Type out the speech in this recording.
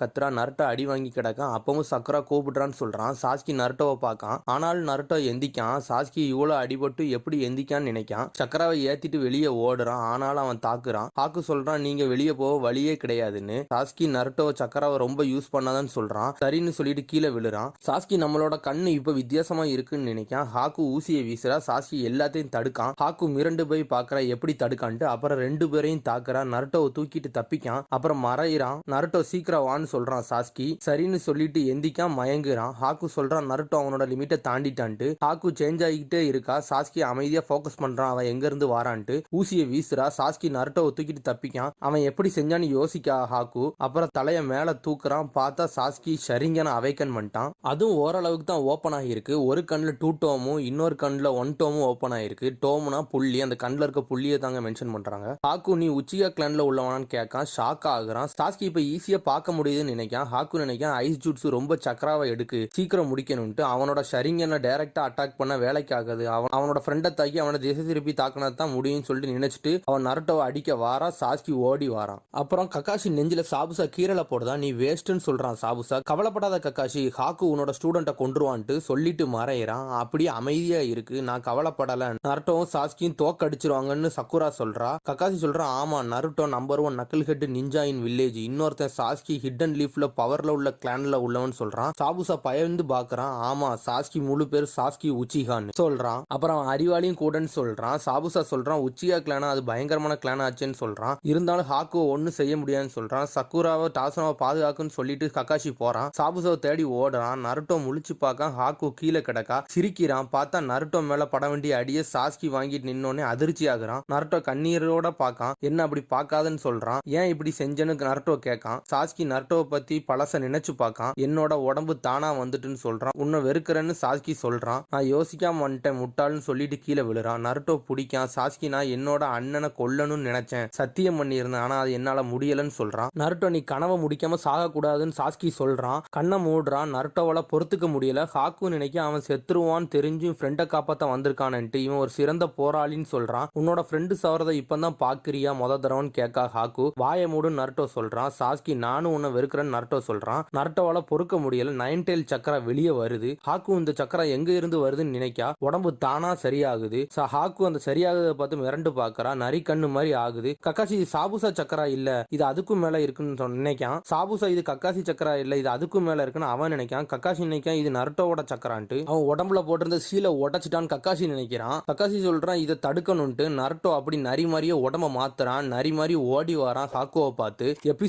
கத்துறா. நருட்டோ அடி வாங்கி கிடக்கான். அப்பவும் சக்குரா கூப்பிடுறான்னு சொல்றான். சாஸ்கி நருட்டோவை பார்க்கான். ஆனாலும் நருட்டோ எந்திக்கான். சாஸ்கி இவ்வளோ அடிபட்டு எப்படி எந்திக்கான்னு நினைக்கான். சக்கராவை ஏத்திட்டு வெளியே ஓடுறான். ஆனாலும் அவன் தாக்குறான். ஹாக்கு சொல்றான், நீங்க வெளியே போக வழியே கிடையாதுன்னு. சாஸ்கி நருட்டோ சக்கராவை ரொம்ப யூஸ் பண்ணாதான்னு சொல்றான். சரின்னு சொல்லிட்டு கீழே விழுறான். சாஸ்கி நம்மளோட கண்ணு இப்ப வித்தியாசமா இருக்குன்னு நினைக்கான். ஹாக்கு ஊசியை வீசுறா. சாஸ்கி எல்லாத்தையும் தடுக்கான். ஹாக்கு மிரண்டு போய் பாக்குறா எப்படி தடுக்கான்ட்டு. அப்புறம் ரெண்டு பேரையும் தாக்குறா. நருட்டோவை தூக்கிட்டு தப்பிக்கான். அப்புறம் மறையிறான். நருட்டோ சீக்கிரம் வான்னு சொல்றான். சாஸ்கி சரின்னு சொல்லிட்டு எந்திக்கான். மயங்குறான். ஹாக்கு சொல்றான் நருட்டோ அவனோட லிமிட்டை தாண்டிட்டான்ட்டு. ஹாக்கு சேஞ்ச் ஆகிக்கிட்டே இருக்கா. சாஸ்கி அமைதியா போக்கஸ் பண்றான் அவன் எங்க இருந்து வாரான்ட்டு. ஊசியை வீசுறா. சாஸ்கி நருட்டோவை தூக்கிட்டு தப்பிக்கான். அவன் எப்படி செஞ்சான்னு யோசிக்கா ஹாக்கு. அப்புறம் தலைய மேல தூக்குறான். பார்த்தா சாஸ்கி ஷரிங்கனை அவைக்கன் பண்ணிட்டான். அதுவும் ஓரளவுக்கு தான் ஓப்பன் ஆகிருக்கு. ஒரு கண்ணில் 2 டோமும் இன்னொரு கண்ணில் 1 டோமும் ஓப்பன் ஆகிருக்கு. டோம்னா புள்ளி, அந்த கண்ணில் இருக்க புள்ளியை தாங்க மென்ஷன் பண்றாங்க. ஹாக்கு நீ உச்சிகா கிளான்ல உள்ளவனான்னு கேட்கான். ஷாக் ஆகுறான். சாஸ்கி இப்ப ஈஸியா பார்க்க முடியுதுன்னு நினைக்கான். ஹாக்கு நினைக்கான் ஐஸ் ஜூட்ஸு ரொம்ப சக்கராவை எடுக்கு, சீக்கிரம் முடிக்கணும்ட்டு. அவனோட ஷரிங்கனை டைரக்டா அட்டாக் பண்ண வேலைக்கு ஆகுது. அவனோட ஃப்ரெண்டை தாக்கி அவனை திசை திருப்பி தாக்கினா தான் முடியும்னு சொல்லிட்டு நினைச்சிட்டு அவன் நருட்டோவை அடிக்க வாரா. சாஸ்கி ஓடி வாரான். அப்புறம் கக்காஷி நெஞ்சில சாபுசா கீரலை போடுதா. நீ வேஸ்ட்னு சொல்றான் சாபுசா. கவலைப்படாத கக்காஷி, ஹாக்கு உன்னோட ஸ்டூடெண்ட்டை கொண்டுருவான்ட்டு சொல்லிட்டு மறையிறான். அப்படியே அமைதியா இருக்கு. நான் கவலைப்படல, நருட்டோவும் சாஸ்கியும் தோக்கடிச்சிருவாங்கன்னு சக்குரா சொல்றா. கக்காஷி சொல்றான், ஆமா நருட்டோ நம்பர் 1 நக்கல் ஹெட் நிஞ்சா இன் வில்லேஜ். இன்னொருத்தன் சாஸ்கி ஹிடன் லீஃப்ல பவர்ல உள்ள கிளான்ல உள்ளவன் சொல்றான். சாபுசா பயந்து பாக்குறான். ஆமா சாஸ்கி முழு பேர் சாஸ்கி உச்சிகான்னு சொல்றான். அப்புறம் அறிவாளியும் கூடன்னு சொல்றான். சாபுசா சொல்றான் உச்சிகா கிளானா அது பயங்கரமான கிளான் ஆச்சுன்னு சொல்றான். இருந்தாலும் ஹாக்குவை ஒன்னும் செய்ய முடியாதுன்னு சொல்றான். சக்குராவை டாசனாவை பாதுகாக்குன்னு சொல்லிட்டு கக்காஷி போறான். சாபுசாவை தேடி ஓடுறான். நருட்டோ முழிச்சு பார்க்க ஹாக்கு கீழே கிடக்கா. சிரிக்கிறான். பார்த்தா நருட்டோ மேல பட வேண்டிய அடியை சாஸ்கி வாங்கிட்டு நின்னோடனே அதிர்ச்சி ஆகுறான். நருட்டோ கண்ணீரோட பார்க்கான். என்ன அப்படி பார்க்காதுன்னு சொல்றான். ஏன் இப்படி செஞ்சேன்னு நருட்டோ கேட்கான். சாஸ்கி நருட்டோவை பத்தி பழச நினைச்சு பார்க்கான். என்னோட உடம்பு தானா வந்துட்டுன்னு சொல்றான். உன்னை வெறுக்கிறேன்னு சாஸ்கி சொல்றான். நான் யோசிக்காம வந்துட்டேன் முட்டாள்னு சொல்லிட்டு கீழே விழுறான். நருட்டோ பிடிக்கான். சாஸ்கி நான் என்னோட அண்ணனை கொல்லணும்னு நினைச்சேன், சத்தியம் பண்ணியிருந்தேன், ஆனா அது என்னால முடியலன்னு சொல்றான். நருட்டோ நீ கனவை முடிக்காம சாக கூடாதுன்னு சாஸ்கி சொல்றான். கண்ணை மூடுறான். நருட்டோவால பொறுத்துக்க முடியல. ஹாக்கு நினைக்க அவன் செத்துருவான்னு தெரிஞ்சும் ஃப்ரெண்டை காப்பாத்த வந்திருக்கான்ட்டு. இவன் ஒரு சிறந்த போராளின்னு சொல்றான். உன்னோட ஃப்ரெண்டு சவரதை இப்பதான் பாக்குறியா முத தடவைன்னு கேட்கா ஹாக்கு. வாய மூடு நருட்டோ சொல்றான். சாஸ்கி நானும் உன்னை வெறுக்கிறேன்னு நருட்டோ சொல்றான். நருட்டோவால பொறுக்க முடியல. 9 டெயில் சக்கரா வெளியே வருது. ஹாக்கு இந்த சக்கரா எங்க இருந்து வருதுன்னு நினைக்கா. உடம்பு தானா சரியாகுது. ஹாக்கு அந்த சரியாகுதை பார்த்து மிரண்டு பாக்குறா. நரி கண்ணு மாதிரி ஆகுது. கக்காசி சாபுசா சக்கரா இல்ல, இது அதுக்கும் மேல இருக்குன்னு நினைக்கான். சாபுசா இது கக்காசி சக்கரா இல்ல, இது அதுக்கும் மேல இருக்குன்னு அவன் நினைக்கான். கக்காசி நினைக்கான் இது நருட்டோவோட சக்கரான்ட்டு. அவன் உடம்புல போட்டிருந்த சீலை உடைச்சிட்டான்னு கக்காசி நினைக்கிறான். கக்காசி சொல்றான் இதை தடுக்கணும்ட்டு. நருட்டோ அப்படி நரி மாதிரியே உடம்ப மாத்துறான். நரி மாதிரி ஓடி வரான் ஹாக்குவை பார்த்து. எபிசோட்